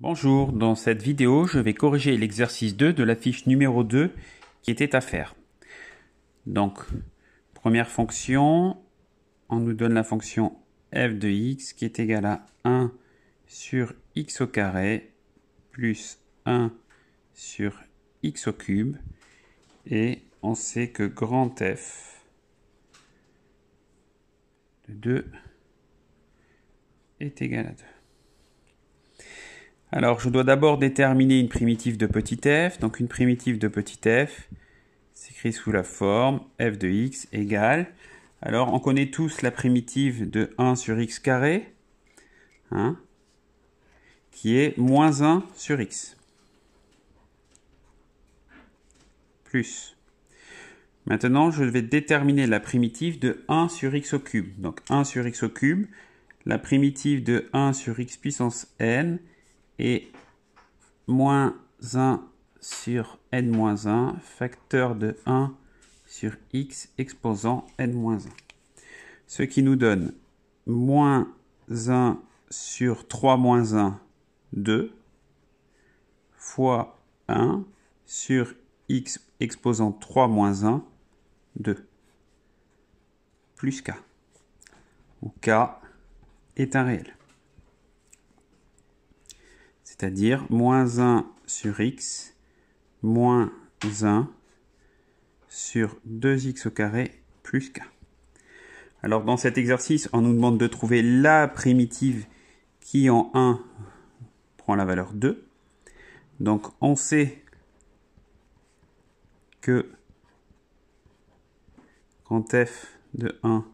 Bonjour, dans cette vidéo, je vais corriger l'exercice 2 de la fiche numéro 2 qui était à faire. Donc, première fonction, on nous donne la fonction f de x qui est égale à 1 sur x au carré plus 1 sur x au cube. Et on sait que grand F de 2 est égal à 2. Alors, je dois d'abord déterminer une primitive de petit f. Donc, une primitive de petit f s'écrit sous la forme f de x égale. Alors, on connaît tous la primitive de 1 sur x carré, hein, qui est moins 1 sur x. Plus. Maintenant, je vais déterminer la primitive de 1 sur x au cube. Donc, 1 sur x au cube, la primitive de 1 sur x puissance n, et moins 1 sur n-1, facteur de 1 sur x exposant n-1. Ce qui nous donne moins 1 sur 3 moins 1, 2, fois 1 sur x exposant 3 moins 1, 2, plus k, où k est un réel. C'est-à-dire moins 1 sur x, moins 1 sur 2x au carré plus k. Alors dans cet exercice, on nous demande de trouver la primitive qui en 1 prend la valeur 2. Donc on sait que grand f de 1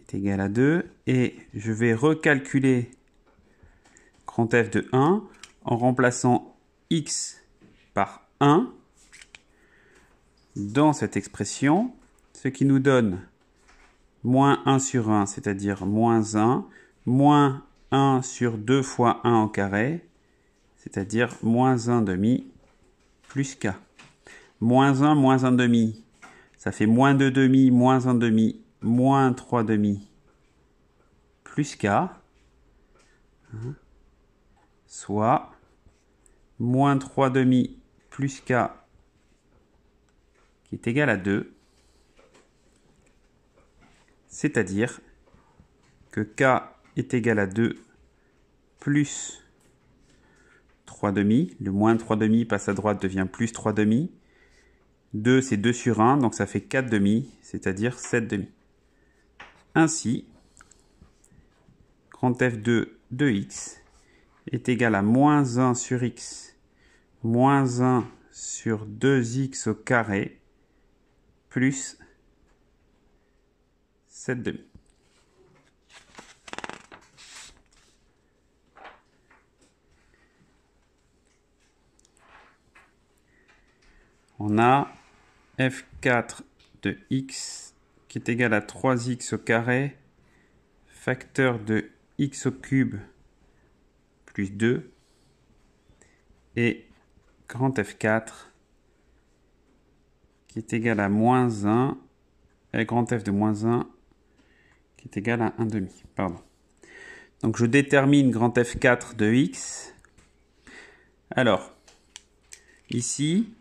est égal à 2. Et je vais recalculer grand f de 1 en remplaçant x par 1 dans cette expression, ce qui nous donne moins 1 sur 1, c'est-à-dire moins 1, moins 1 sur 2 fois 1 au carré, c'est-à-dire moins 1 demi plus k. Moins 1 demi, ça fait moins 2 demi, moins 1 demi, moins 3 demi plus k. Soit moins 3 demi plus k qui est égal à 2, c'est-à-dire que k est égal à 2 plus 3 demi. Le moins 3 demi passe à droite, devient plus 3 demi. 2 c'est 2 sur 1, donc ça fait 4 demi, c'est-à-dire 7 demi. Ainsi, grand f2 de x est égal à moins 1 sur x, moins 1 sur 2x au carré, plus 7 demi. On a f4 de x qui est égal à 3x au carré, facteur de x au cube plus 2, et grand F4 qui est égal à moins 1, et grand F de moins 1 qui est égal à 1 demi. Pardon. Donc je détermine grand F4 de x. Alors, ici,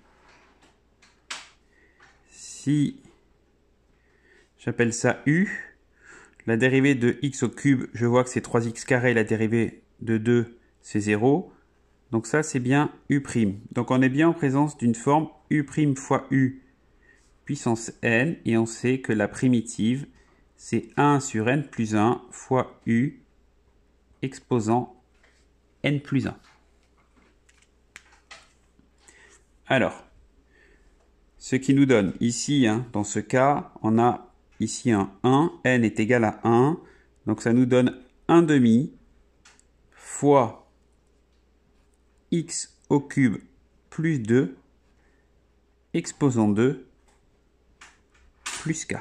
si j'appelle ça u, la dérivée de x au cube, je vois que c'est 3x carré, la dérivée de 2, c'est 0. Donc ça, c'est bien u'. Donc on est bien en présence d'une forme u' fois u puissance n, et on sait que la primitive, c'est 1 sur n plus 1 fois u exposant n plus 1. Alors, ce qui nous donne ici, hein, dans ce cas, on a ici un 1, n est égal à 1, donc ça nous donne 1 demi fois x au cube plus 2 exposant 2 plus k.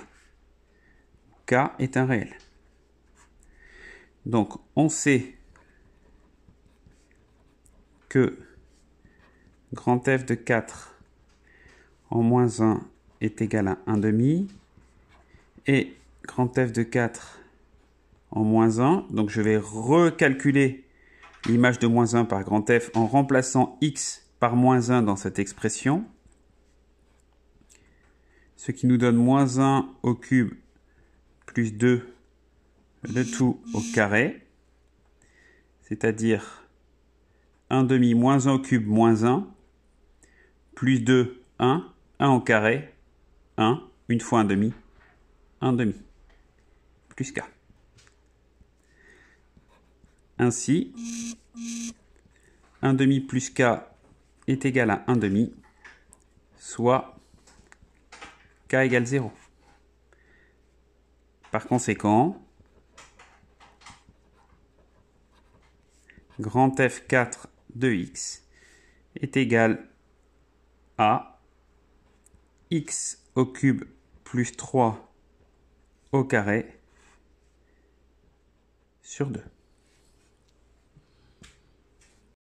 K est un réel. Donc on sait que grand f de 4 en moins 1 est égal à 1 demi, et grand f de 4 en moins 1, donc je vais recalculer l'image de moins 1 par grand F en remplaçant x par moins 1 dans cette expression. Ce qui nous donne moins 1 au cube plus 2, le tout au carré. C'est-à-dire 1 demi moins 1 au cube moins 1, plus 2, 1, 1 au carré, 1, une fois 1 demi, plus k. Ainsi, 1 demi plus k est égal à 1 demi, soit k égale 0. Par conséquent, grand F4 de x est égal à x au cube plus 3 au carré sur 2.